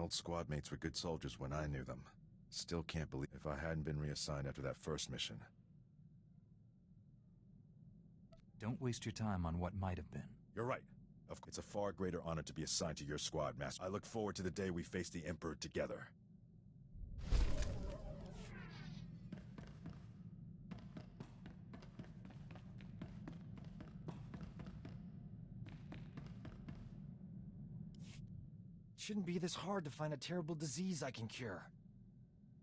old squad mates were good soldiers when I knew them. Still can't believe if I hadn't been reassigned after that first mission. Don't waste your time on what might have been. You're right. It's a far greater honor to be assigned to your squad, Master. I look forward to the day we face the Emperor together. It shouldn't be this hard to find a terrible disease I can cure.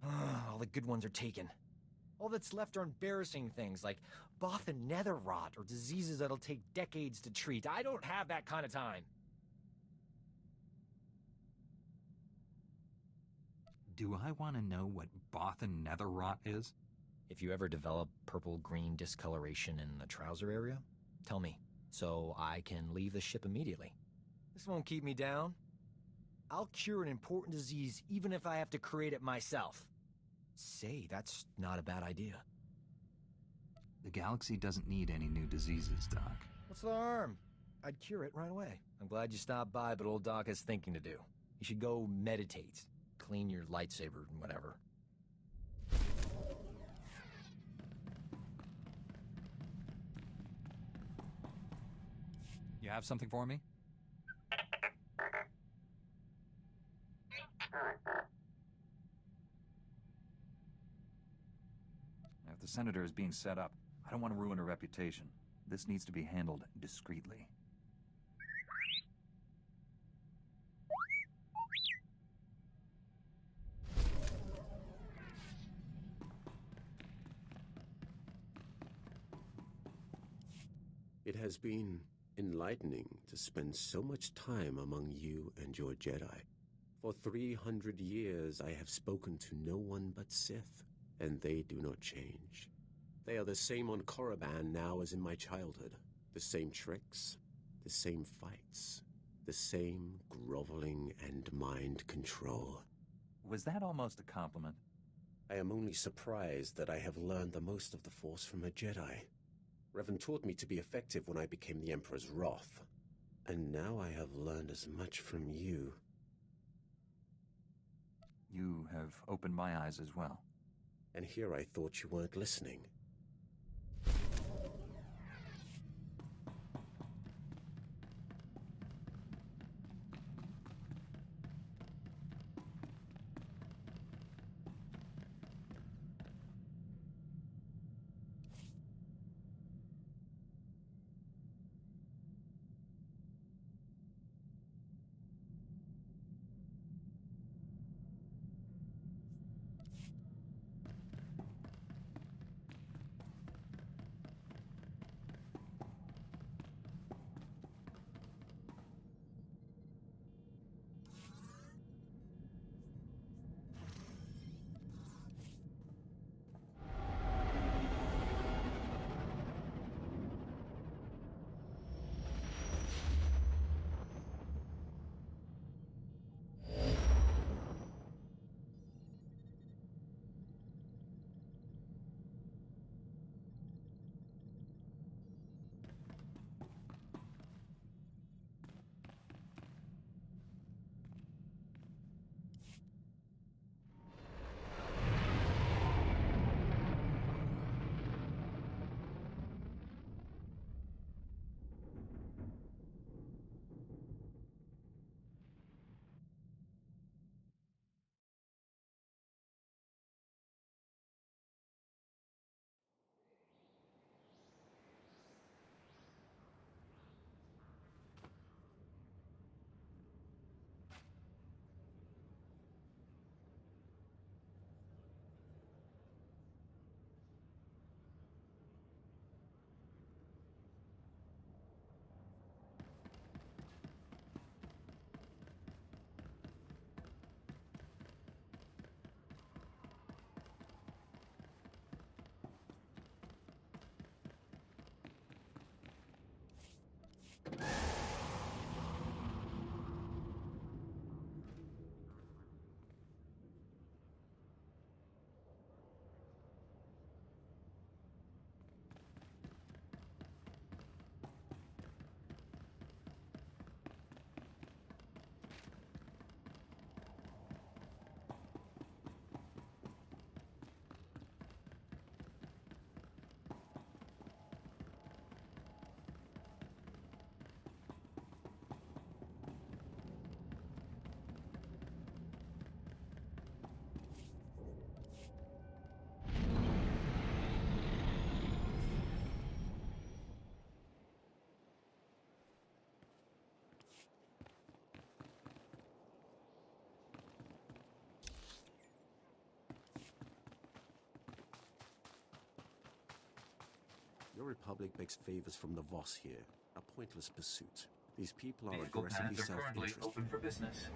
All the good ones are taken. All that's left are embarrassing things like Both and nether rot or diseases that'll take decades to treat. I don't have that kind of time. Do I want to know what Bothan nether rot is? If you ever develop purple-green discoloration in the trouser area, tell me, so I can leave the ship immediately. This won't keep me down. I'll cure an important disease even if I have to create it myself. Say, that's not a bad idea. The galaxy doesn't need any new diseases, Doc. What's the harm? I'd cure it right away. I'm glad you stopped by, but old Doc has thinking to do. You should go meditate, clean your lightsaber and whatever. You have something for me? If the senator is being set up, I don't want to ruin her reputation. This needs to be handled discreetly. It has been enlightening to spend so much time among you and your Jedi. For 300 years I have spoken to no one but Sith, and they do not change. They are the same on Korriban now as in my childhood. The same tricks, the same fights, the same groveling and mind control. Was that almost a compliment? I am only surprised that I have learned the most of the Force from a Jedi. Revan taught me to be effective when I became the Emperor's wrath. And now I have learned as much from you. You have opened my eyes as well. And here I thought you weren't listening. The Republic begs favors from the Voss here, a pointless pursuit. These people are Vehicle aggressively paths are currently self-interested. open for business.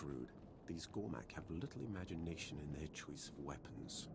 crude. These Gormak have little imagination in their choice of weapons.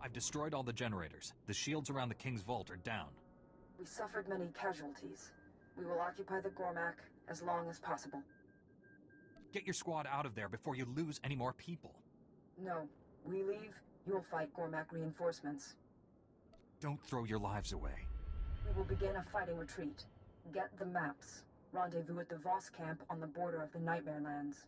I've destroyed all the generators. The shields around the King's Vault are down. We suffered many casualties. We will occupy the Gormak as long as possible. Get your squad out of there before you lose any more people. No. We leave, you'll fight Gormak reinforcements. Don't throw your lives away. We will begin a fighting retreat. Get the maps. Rendezvous at the Voss camp on the border of the Nightmare Lands.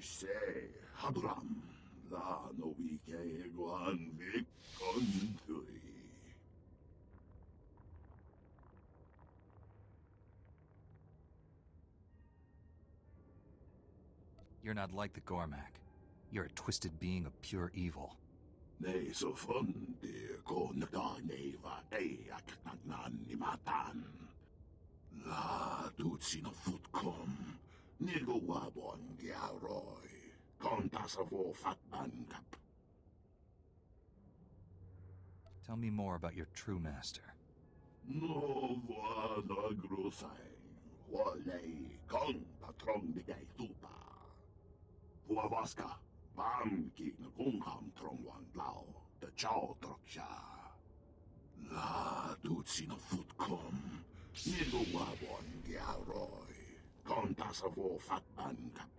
Say, Habram, la no wike guan vik country. You're not like the Gormak. You're a twisted being of pure evil. Ne so fundi ko nada neva e akatnan ni matan. La tutsi no futkom. Nigo wabon giaroy. Kontasavo fatban kap. Tell me more about your true master. No vana grusay. Wale kong patrong di gay tupa. Huavaska. Bam ki na kung ham trong wan lao. The chow troksha. La tutsi no futkom. Nigo wabon giaroy. Kontasavo fatban kap.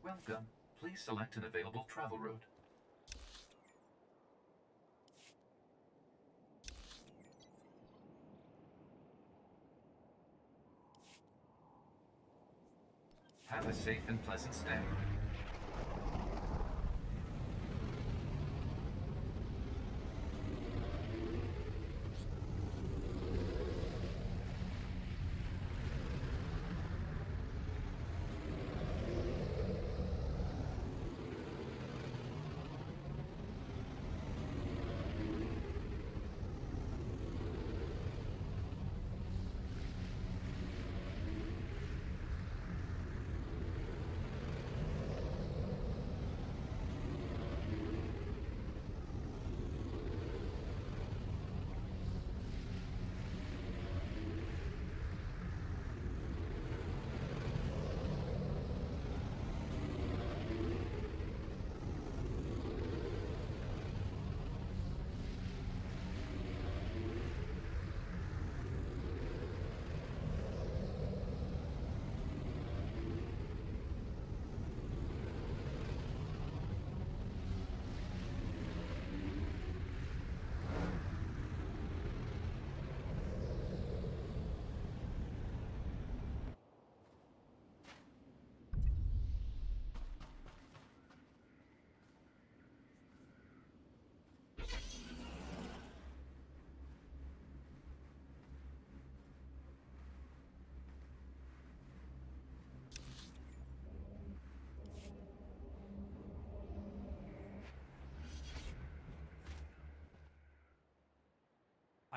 Welcome. Please select an available travel route. Have a safe and pleasant stay.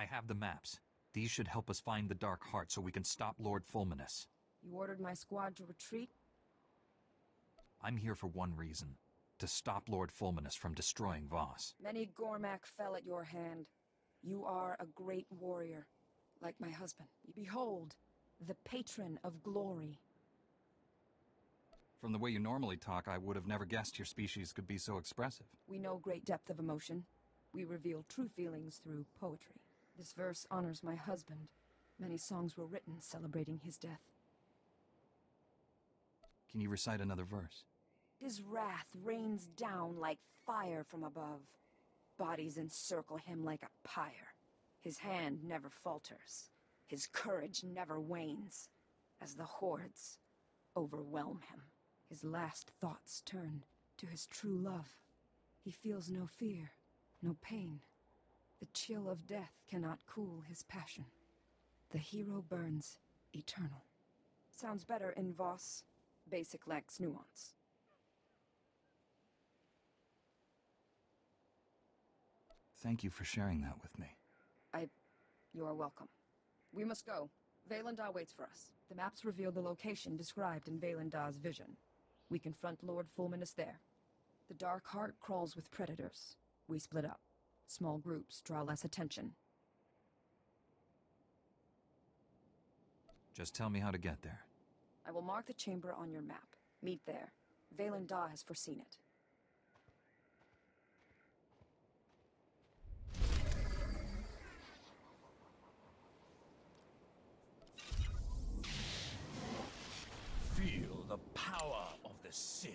I have the maps. These should help us find the Dark Heart so we can stop Lord Fulminus. You ordered my squad to retreat? I'm here for one reason. To stop Lord Fulminus from destroying Voss. Many Gormak fell at your hand. You are a great warrior, like my husband. Behold, the patron of glory. From the way you normally talk, I would have never guessed your species could be so expressive. We know great depth of emotion. We reveal true feelings through poetry. This verse honors my husband. Many songs were written celebrating his death. Can you recite another verse? His wrath rains down like fire from above. Bodies encircle him like a pyre. His hand never falters. His courage never wanes. As the hordes overwhelm him, his last thoughts turn to his true love. He feels no fear, no pain. The chill of death cannot cool his passion. The hero burns eternal. Sounds better in Voss. Basic lacks nuance. Thank you for sharing that with me. You are welcome. We must go. Valendah waits for us. The maps reveal the location described in Valendah's vision. We confront Lord Fulminus there. The Dark Heart crawls with predators. We split up. Small groups draw less attention. Just tell me how to get there. I will mark the chamber on your map. Meet there. Valendah has foreseen it. Feel the power of the Sith.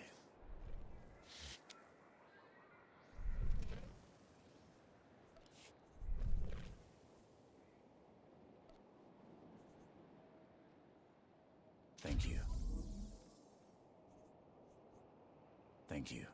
Thank you. Thank you.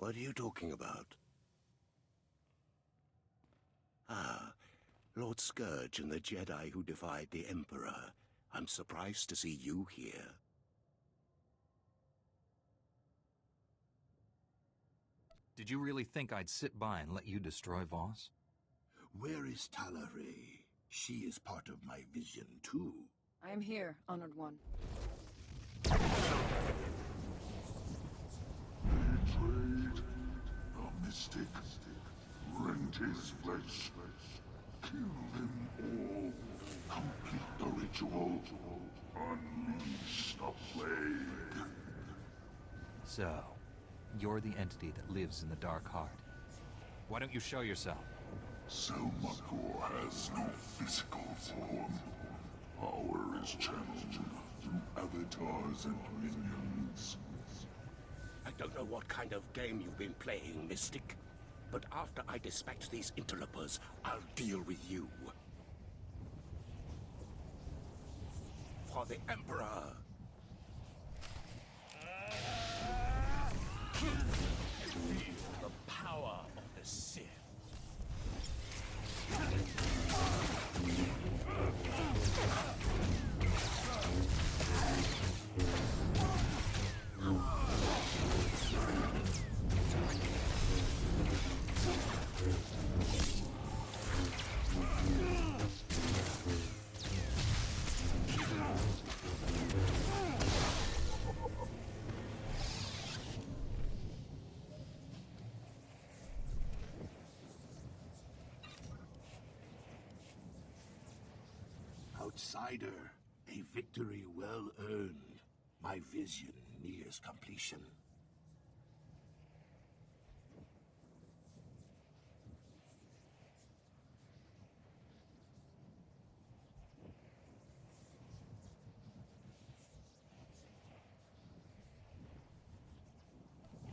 What are you talking about? Ah, Lord Scourge and the Jedi who defied the Emperor. I'm surprised to see you here. Did you really think I'd sit by and let you destroy Voss? Where is Talare? She is part of my vision, too. I am here, Honored One. Betrayed. The mystic rent his flesh. Kill them all. Complete the ritual. Unleash the plague. So, you're the entity that lives in the Dark Heart. Why don't you show yourself? Selmakor has no physical form. Power is channeled through avatars and minions. I don't know what kind of game you've been playing, Mystic. But after I dispatch these interlopers, I'll deal with you. For the Emperor! Feel the power of the Sith. Outsider, a victory well earned. My vision nears completion.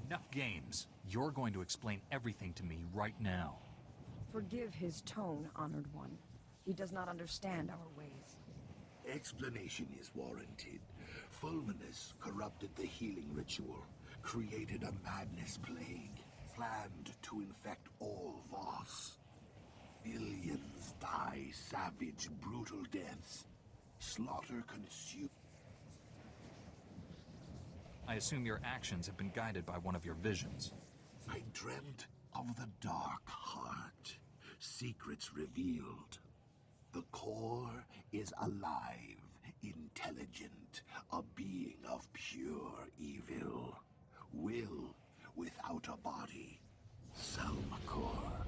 Enough games. You're going to explain everything to me right now. Forgive his tone, Honored One. He does not understand our ways. Explanation is warranted. Fulminus corrupted the healing ritual, created a madness plague, planned to infect all Voss. Billions die savage, brutal deaths. Slaughter consumed. I assume your actions have been guided by one of your visions. I dreamt of the Dark Heart. Secrets revealed. The core is alive, intelligent, a being of pure evil. Will without a body. Selmakor.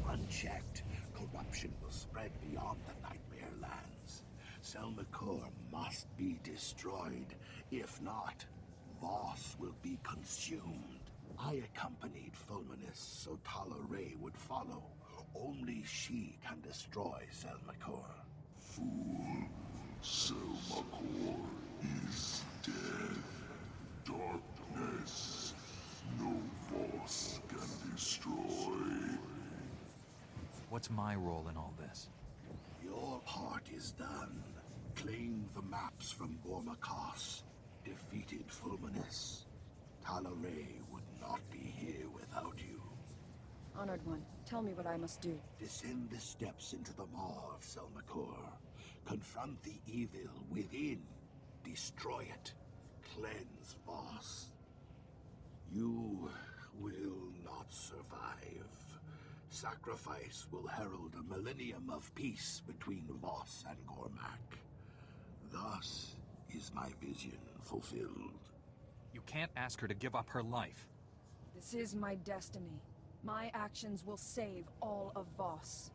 Unchecked, corruption will spread beyond the Nightmare Lands. Selmakor must be destroyed. If not, Voss will be consumed. I accompanied Fulminus so Talare would follow. Only she can destroy Selmakor. Fool, Selmakor is dead. Darkness, no Voss can destroy. What's my role in all this? Your part is done. Claimed the maps from Gormakos. Defeated Fulminus. Talare would not be here without you. Honored One, tell me what I must do. Descend the steps into the maw of Selmakor. Confront the evil within. Destroy it. Cleanse Voss. You will not survive. Sacrifice will herald a millennium of peace between Voss and Gormak. Thus is my vision fulfilled. You can't ask her to give up her life. This is my destiny. My actions will save all of Voss.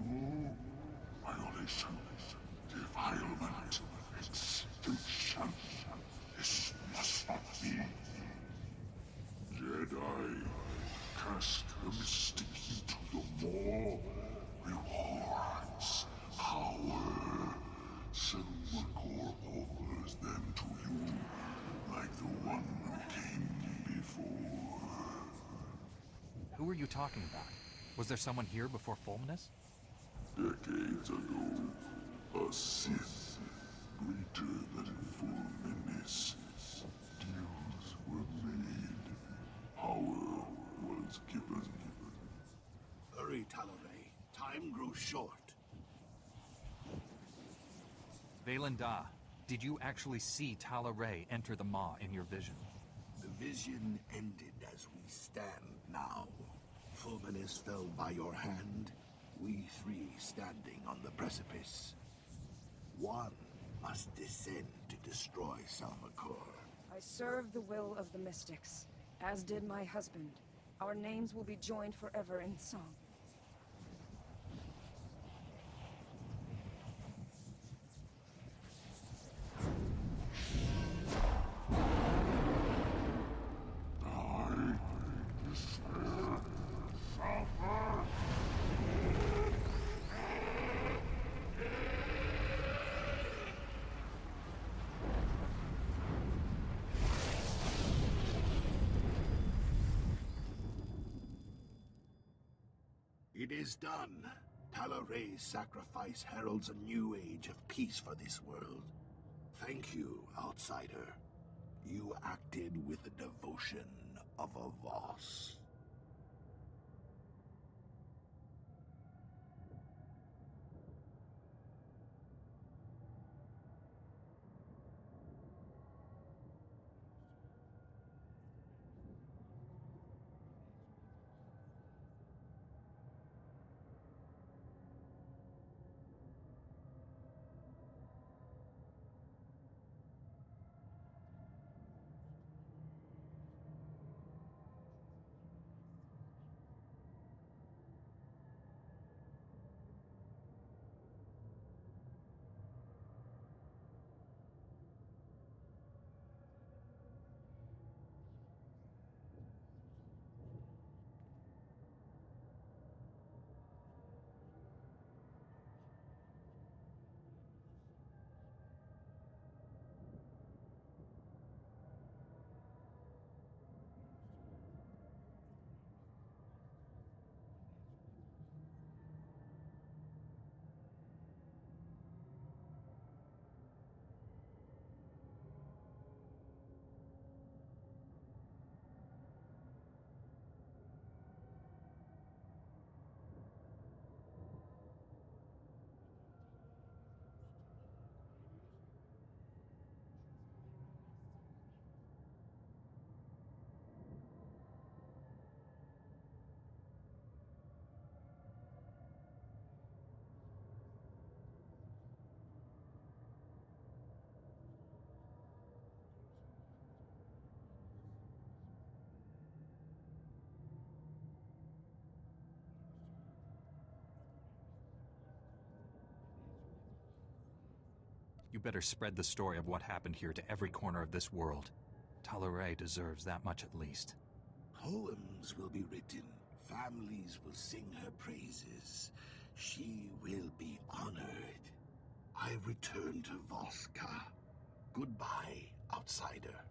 No. Violation. Defilement. Extinction. This must not be. Jedi, cast the mystic into the maw. Rewards. Power. Selmakor offers them to you, like the one who came before. Who are you talking about? Was there someone here before Fulminus? Decades ago, a Sith, greater than Fulminus, deals Time grew short. Vaylanda, did you actually see Tala Ray enter the Maw in your vision? The vision ended as we stand now. Fulminus fell by your hand, we three standing on the precipice. One must descend to destroy Salmakor. I serve the will of the Mystics, as did my husband. Our names will be joined forever in song. It is done. Tala Ray's sacrifice heralds a new age of peace for this world. Thank you, outsider. You acted with the devotion of a Voss. You better spread the story of what happened here to every corner of this world. Tala Ray deserves that much at least. Poems will be written. Families will sing her praises. She will be honored. I return to Voska. Goodbye, outsider.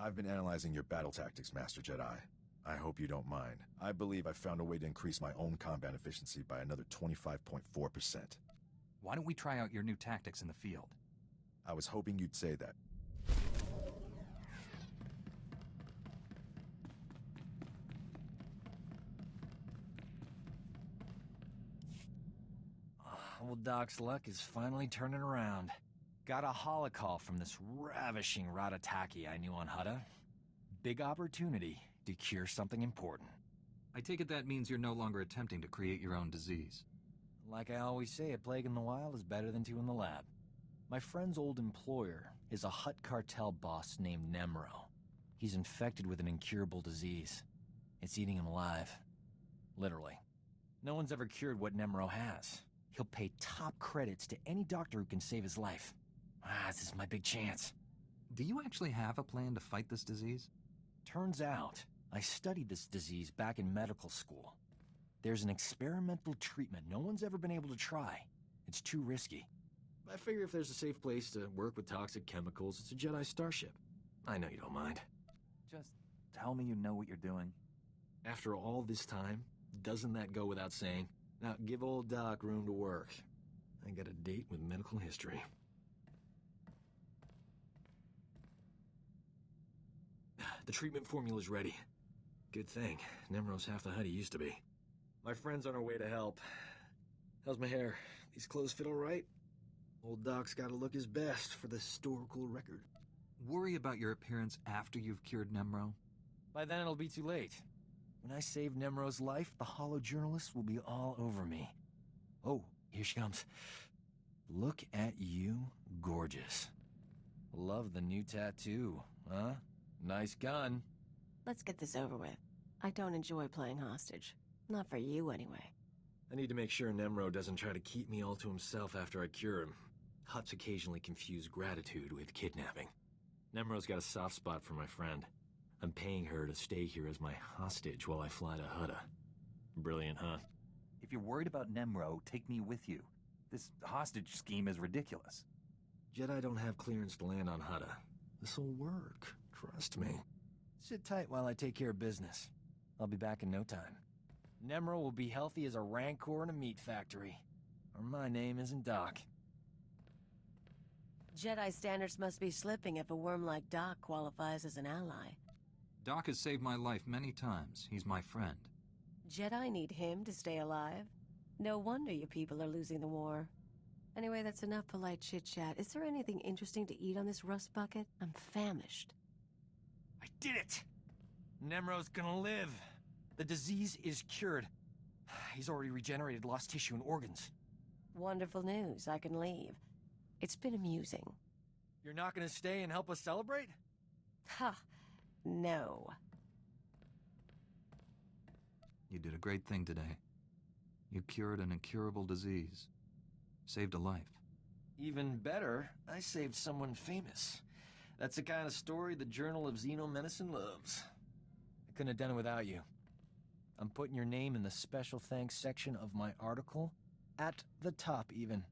I've been analyzing your battle tactics, Master Jedi. I hope you don't mind. I believe I've found a way to increase my own combat efficiency by another 25.4%. Why don't we try out your new tactics in the field? I was hoping you'd say that. Old Doc's luck is finally turning around. Got a holocall from this ravishing Ratataki I knew on Hutta. Big opportunity to cure something important. I take it that means you're no longer attempting to create your own disease. Like I always say, a plague in the wild is better than two in the lab. My friend's old employer is a Hutt cartel boss named Nemro. He's infected with an incurable disease. It's eating him alive. Literally. No one's ever cured what Nemro has. He'll pay top credits to any doctor who can save his life. This is my big chance. Do you actually have a plan to fight this disease? Turns out, I studied this disease back in medical school. There's an experimental treatment no one's ever been able to try. It's too risky. I figure if there's a safe place to work with toxic chemicals, it's a Jedi starship. I know you don't mind. Just tell me you know what you're doing. After all this time, doesn't that go without saying? Now, give old Doc room to work. I got a date with medical history. The treatment formula's ready. Good thing. Nemro's half the Hutt he used to be. My friend's on her way to help. How's my hair? These clothes fit all right? Old Doc's gotta look his best for the historical record. Worry about your appearance after you've cured Nemro? By then it'll be too late. When I save Nemro's life, the hollow journalists will be all over me. Oh, here she comes. Look at you, gorgeous. Love the new tattoo, huh? Nice gun. Let's get this over with. I don't enjoy playing hostage. Not for you, anyway. I need to make sure Nemro doesn't try to keep me all to himself after I cure him. Hutts occasionally confuse gratitude with kidnapping. Nemro's got a soft spot for my friend. I'm paying her to stay here as my hostage while I fly to Hutta. Brilliant, huh? If you're worried about Nemro, take me with you. This hostage scheme is ridiculous. Jedi don't have clearance to land on Hutta. This'll work. Trust me. Sit tight while I take care of business. I'll be back in no time. Nemro will be healthy as a rancor in a meat factory. Or my name isn't Doc. Jedi standards must be slipping if a worm like Doc qualifies as an ally. Doc has saved my life many times. He's my friend. Jedi need him to stay alive. No wonder you people are losing the war. Anyway, that's enough polite chit-chat. Is there anything interesting to eat on this rust bucket? I'm famished. I did it! Nemro's gonna live. The disease is cured. He's already regenerated lost tissue and organs. Wonderful news. I can leave. It's been amusing. You're not gonna stay and help us celebrate? Ha! No. You did a great thing today. You cured an incurable disease. Saved a life. Even better, I saved someone famous. That's the kind of story the Journal of Xenomedicine loves. I couldn't have done it without you. I'm putting your name in the special thanks section of my article. At the top, even.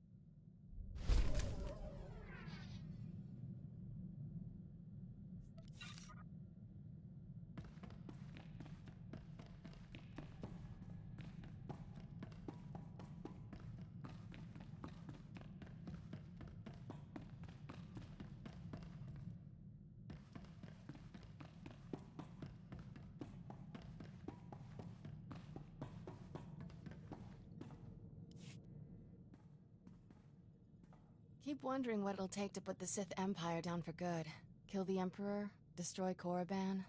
Keep wondering what it'll take to put the Sith Empire down for good. Kill the Emperor, destroy Korriban.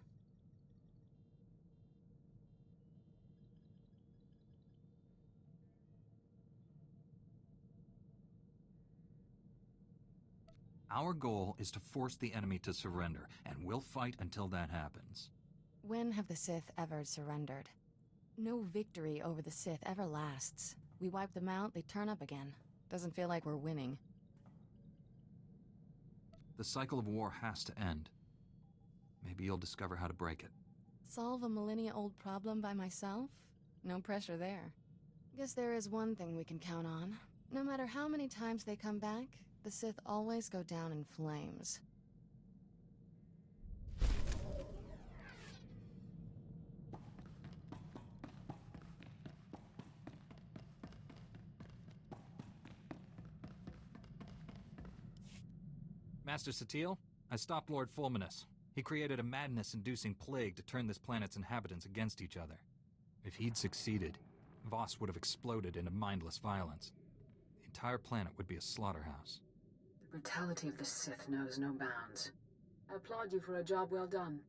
Our goal is to force the enemy to surrender, and we'll fight until that happens. When have the Sith ever surrendered? No victory over the Sith ever lasts. We wipe them out, they turn up again. Doesn't feel like we're winning. The cycle of war has to end. Maybe you'll discover how to break it. Solve a millennia-old problem by myself? No pressure there. Guess there is one thing we can count on. No matter how many times they come back, the Sith always go down in flames. Master Satil, I stopped Lord Fulminus. He created a madness-inducing plague to turn this planet's inhabitants against each other. If he'd succeeded, Voss would have exploded into mindless violence. The entire planet would be a slaughterhouse. The brutality of the Sith knows no bounds. I applaud you for a job well done.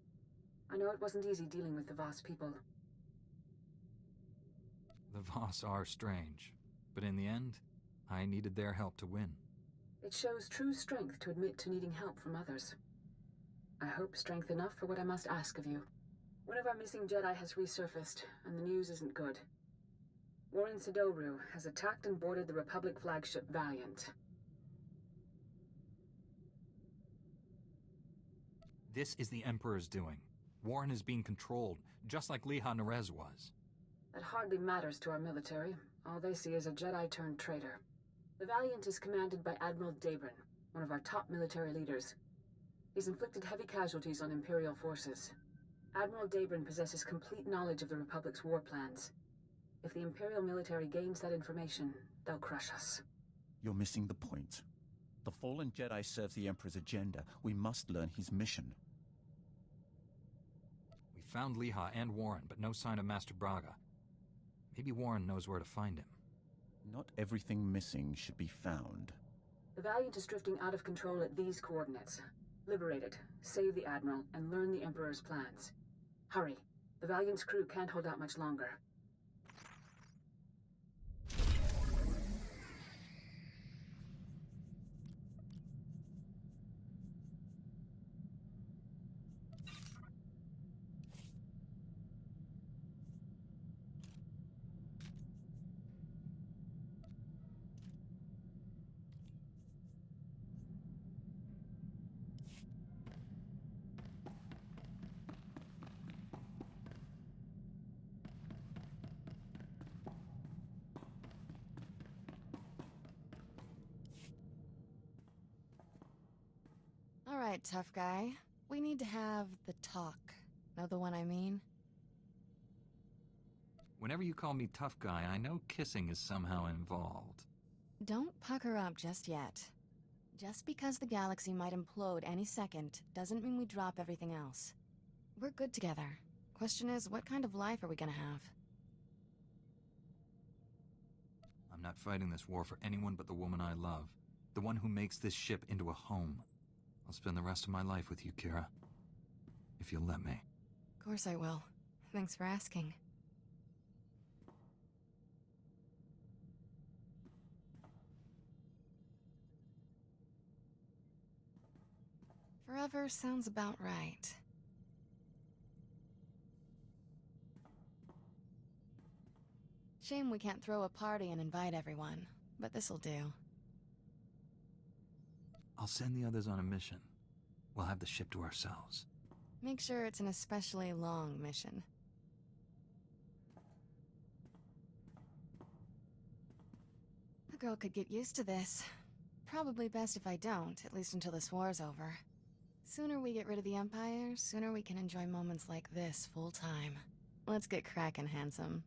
I know it wasn't easy dealing with the Voss people. The Voss are strange, but in the end, I needed their help to win. It shows true strength to admit to needing help from others. I hope strength enough for what I must ask of you. One of our missing Jedi has resurfaced, and the news isn't good. Warren Sidoru has attacked and boarded the Republic flagship Valiant. This is the Emperor's doing. Warren is being controlled, just like Liha Nerez was. That hardly matters to our military. All they see is a Jedi-turned-traitor. The Valiant is commanded by Admiral Dabrin, one of our top military leaders. He's inflicted heavy casualties on Imperial forces. Admiral Dabrin possesses complete knowledge of the Republic's war plans. If the Imperial military gains that information, they'll crush us. You're missing the point. The fallen Jedi serves the Emperor's agenda. We must learn his mission. We found Liha and Warren, but no sign of Master Braga. Maybe Warren knows where to find him. Not everything missing should be found. The Valiant is drifting out of control at these coordinates. Liberate it, save the Admiral, and learn the Emperor's plans. Hurry. The Valiant's crew can't hold out much longer. All right, tough guy. We need to have the talk. Know the one I mean? Whenever you call me tough guy, I know kissing is somehow involved. Don't pucker up just yet. Just because the galaxy might implode any second doesn't mean we drop everything else. We're good together. Question is, what kind of life are we gonna have? I'm not fighting this war for anyone but the woman I love. The one who makes this ship into a home. I'll spend the rest of my life with you, Kira. If you'll let me. Of course I will. Thanks for asking. Forever sounds about right. Shame we can't throw a party and invite everyone, but this'll do. I'll send the others on a mission. We'll have the ship to ourselves. Make sure it's an especially long mission. A girl could get used to this. Probably best if I don't, at least until this war's over. Sooner we get rid of the Empire, sooner we can enjoy moments like this full time. Let's get crackin', handsome.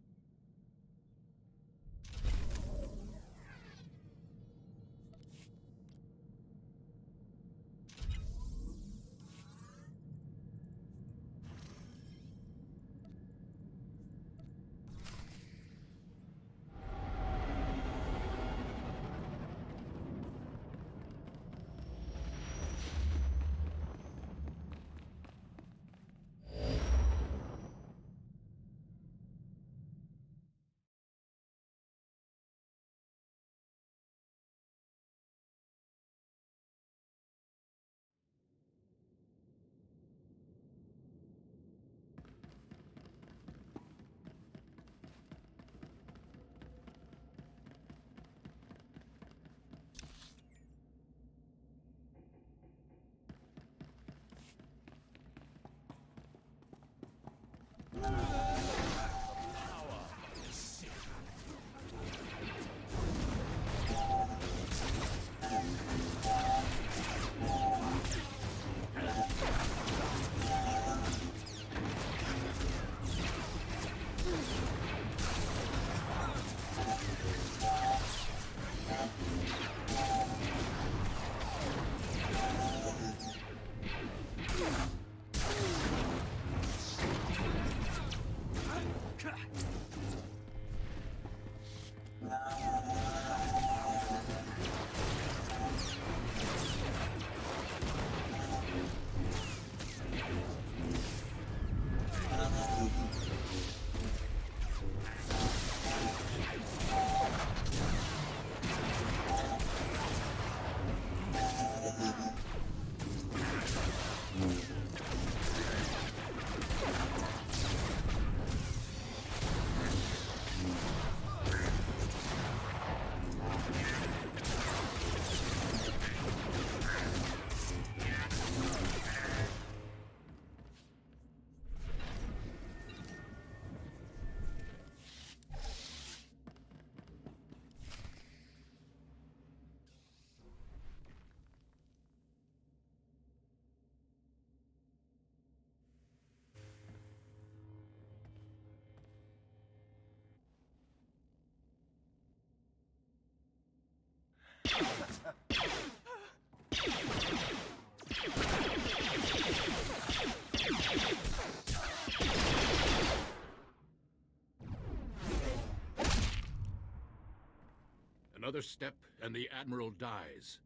Another step, and the Admiral dies.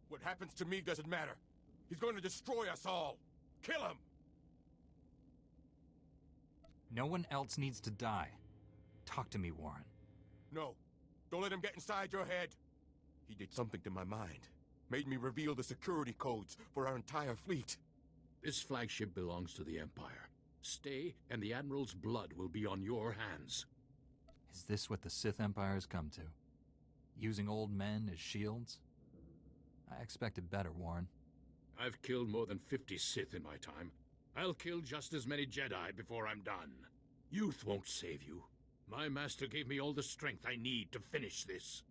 What happens to me doesn't matter. He's going to destroy us all. Kill him! No one else needs to die. Talk to me, Warren. No. Don't let him get inside your head. He did something to my mind. Made me reveal the security codes for our entire fleet. This flagship belongs to the Empire. Stay, and the Admiral's blood will be on your hands. Is this what the Sith Empire has come to? Using old men as shields? I expected better, Warren. I've killed more than 50 Sith in my time. I'll kill just as many Jedi before I'm done. Youth won't save you. My master gave me all the strength I need to finish this.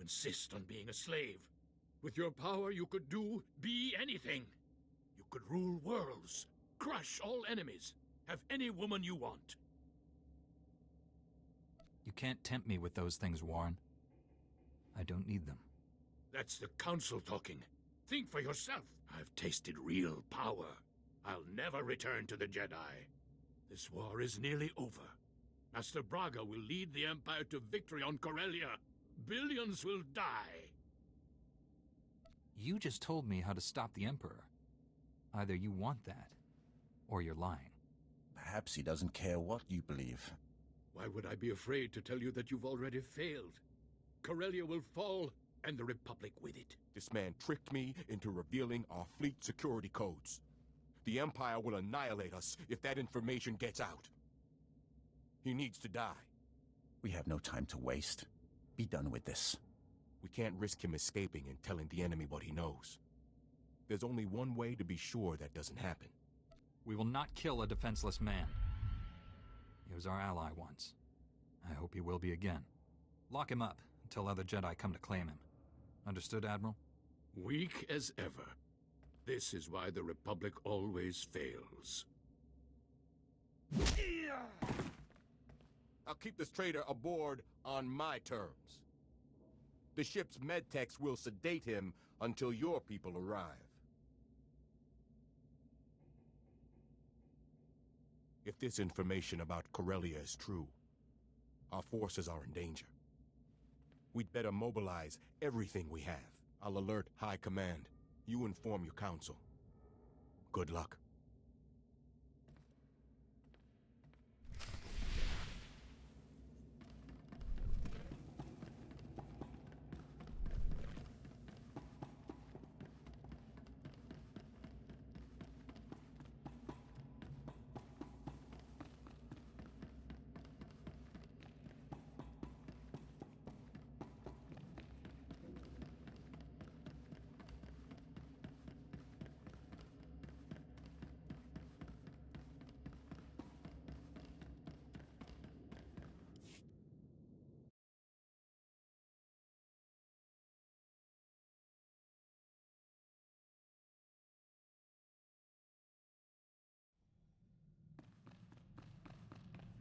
Insist on being a slave. With your power, you could be anything. You could rule worlds, crush all enemies, have any woman you want. You can't tempt me with those things, Warren. I don't need them. That's the Council talking. Think for yourself. I've tasted real power. I'll never return to the Jedi. This war is nearly over. Master Braga will lead the Empire to victory on Corellia. Billions will die. You just told me how to stop the Emperor. Either you want that, or you're lying. Perhaps he doesn't care what you believe. Why would I be afraid to tell you that you've already failed? Corellia will fall, and the Republic with it. This man tricked me into revealing our fleet security codes. The Empire will annihilate us if that information gets out. He needs to die. We have no time to waste. Be done with this. We can't risk him escaping and telling the enemy what he knows. There's only one way to be sure that doesn't happen. We will not kill a defenseless man. He was our ally once. I hope he will be again. Lock him up until other Jedi come to claim him. Understood, Admiral? Weak as ever. This is why the Republic always fails. I'll keep this traitor aboard on my terms. The ship's medtechs will sedate him until your people arrive. If this information about Corellia is true, our forces are in danger. We'd better mobilize everything we have. I'll alert High Command. You inform your council. Good luck.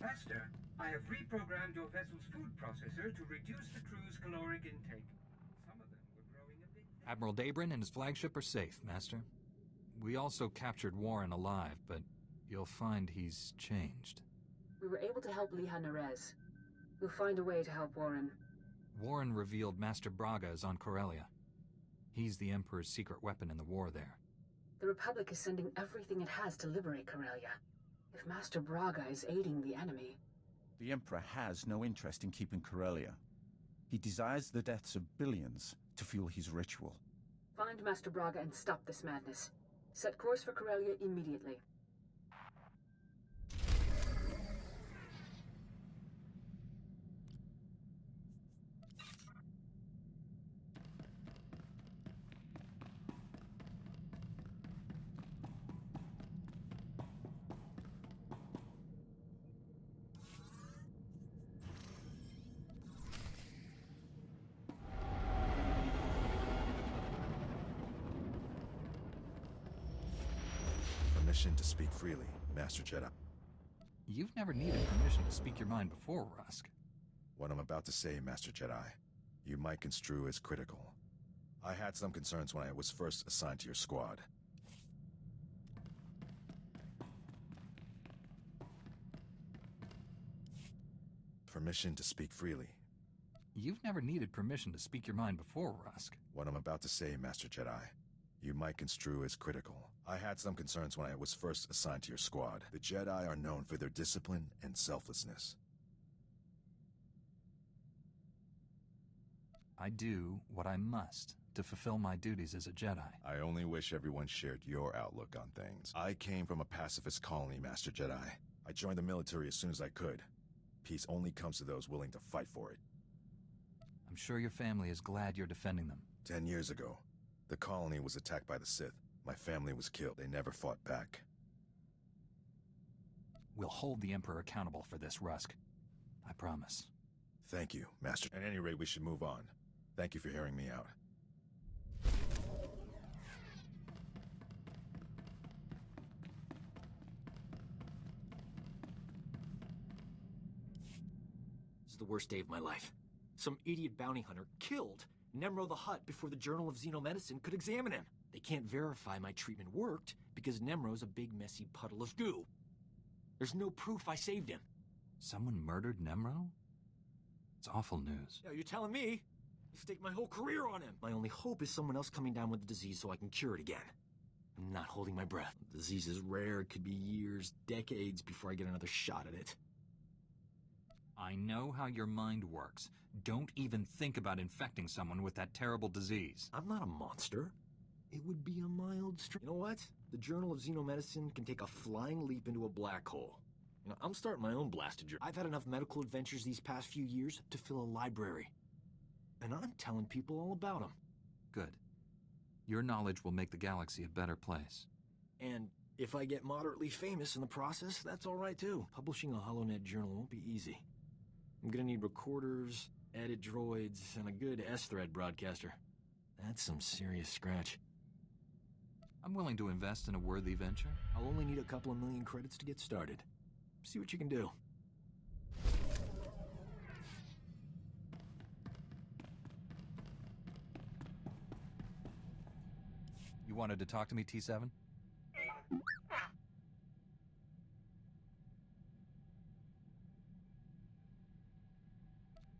Master, I have reprogrammed your vessel's food processor to reduce the crew's caloric intake. Some of them were growing a bit... Admiral Dabrin and his flagship are safe, Master. We also captured Warren alive, but you'll find he's changed. We were able to help Liha Nerez. We'll find a way to help Warren. Warren revealed Master Braga is on Corellia. He's the Emperor's secret weapon in the war there. The Republic is sending everything it has to liberate Corellia. If Master Braga is aiding the enemy... The Emperor has no interest in keeping Corellia. He desires the deaths of billions to fuel his ritual. Find Master Braga and stop this madness. Set course for Corellia immediately. Permission to speak freely, Master Jedi. You've never needed permission to speak your mind before, Rusk. What I'm about to say, Master Jedi, you might construe as critical. I had some concerns when I was first assigned to your squad. Permission to speak freely. You've never needed permission to speak your mind before, Rusk. What I'm about to say, Master Jedi, you might construe as critical. I had some concerns when I was first assigned to your squad. The Jedi are known for their discipline and selflessness. I do what I must to fulfill my duties as a Jedi. I only wish everyone shared your outlook on things. I came from a pacifist colony, Master Jedi. I joined the military as soon as I could. Peace only comes to those willing to fight for it. I'm sure your family is glad you're defending them. 10 years ago, the colony was attacked by the Sith. My family was killed. They never fought back. We'll hold the Emperor accountable for this, Rusk. I promise. Thank you, Master. At any rate, we should move on. Thank you for hearing me out. This is the worst day of my life. Some idiot bounty hunter killed Nemro the Hutt before the Journal of Xenomedicine could examine him. They can't verify my treatment worked because Nemro's a big messy puddle of goo. There's no proof I saved him. Someone murdered Nemro? It's awful news. Yeah, you're telling me? I staked my whole career on him. My only hope is someone else coming down with the disease so I can cure it again. I'm not holding my breath. The disease is rare. It could be years, decades before I get another shot at it. I know how your mind works. Don't even think about infecting someone with that terrible disease. I'm not a monster. It would be a mild You know what? The Journal of Xenomedicine can take a flying leap into a black hole. You know, I'm starting my own blasted journey. I've had enough medical adventures these past few years to fill a library. And I'm telling people all about them. Good. Your knowledge will make the galaxy a better place. And if I get moderately famous in the process, that's all right too. Publishing a HoloNet journal won't be easy. I'm gonna need recorders, edit droids, and a good S-thread broadcaster. That's some serious scratch. I'm willing to invest in a worthy venture. I'll only need a couple of million credits to get started. See what you can do. You wanted to talk to me, T7?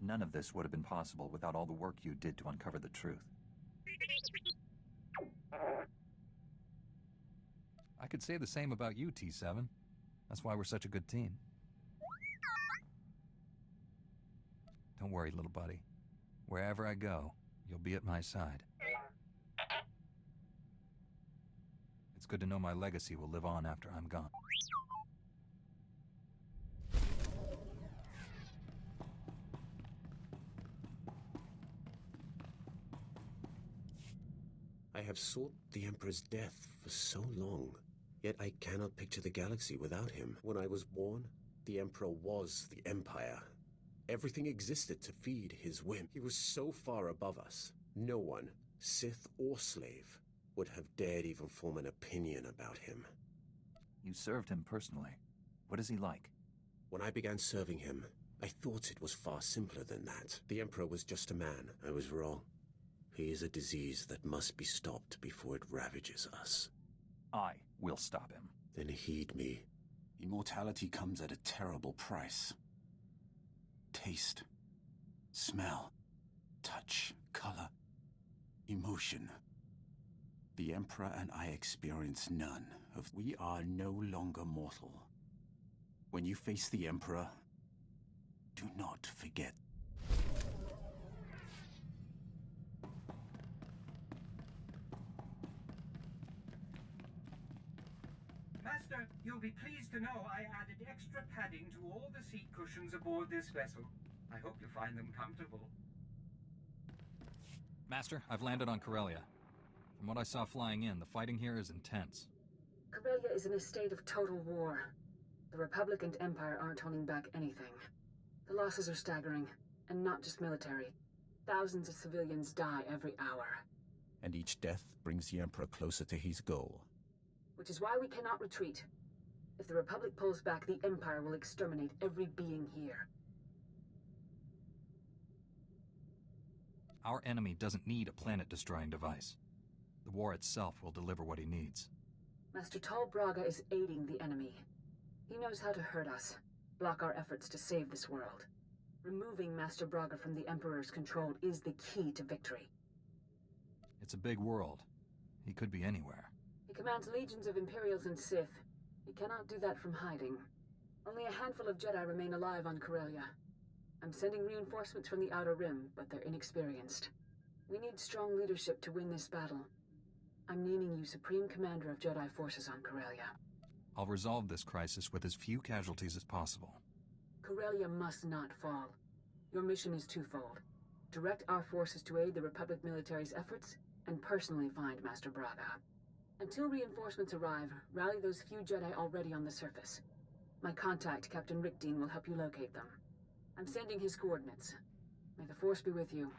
None of this would have been possible without all the work you did to uncover the truth. I could say the same about you, T7. That's why we're such a good team. Don't worry, little buddy. Wherever I go, you'll be at my side. It's good to know my legacy will live on after I'm gone. I have sought the Emperor's death for so long, yet I cannot picture the galaxy without him. When I was born, the Emperor was the Empire. Everything existed to feed his whim. He was so far above us, no one, Sith or slave, would have dared even form an opinion about him. You served him personally. What is he like? When I began serving him, I thought it was far simpler than that. The Emperor was just a man. I was wrong. He is a disease that must be stopped before it ravages us. I will stop him. Then heed me. Immortality comes at a terrible price. Taste, smell, touch, color, emotion. The Emperor and I experience none of. We are no longer mortal. When you face the Emperor, do not forget. Master, you'll be pleased to know I added extra padding to all the seat cushions aboard this vessel. I hope you find them comfortable. Master, I've landed on Corellia. From what I saw flying in, the fighting here is intense. Corellia is in a state of total war. The Republic and Empire aren't holding back anything. The losses are staggering, and not just military. Thousands of civilians die every hour. And each death brings the Emperor closer to his goal. We which is why we cannot retreat. If the Republic pulls back, the Empire will exterminate every being here. Our enemy doesn't need a planet-destroying device. The war itself will deliver what he needs. Master Tal Braga is aiding the enemy. He knows how to hurt us, block our efforts to save this world. Removing Master Braga from the Emperor's control is the key to victory. It's a big world. He could be anywhere. He commands legions of Imperials and Sith. He cannot do that from hiding. Only a handful of Jedi remain alive on Corellia. I'm sending reinforcements from the Outer Rim, but they're inexperienced. We need strong leadership to win this battle. I'm naming you Supreme Commander of Jedi forces on Corellia. I'll resolve this crisis with as few casualties as possible. Corellia must not fall. Your mission is twofold. Direct our forces to aid the Republic military's efforts, and personally find Master Braga. Until reinforcements arrive, rally those few Jedi already on the surface. My contact, Captain Rick Dean, will help you locate them. I'm sending his coordinates. May the Force be with you.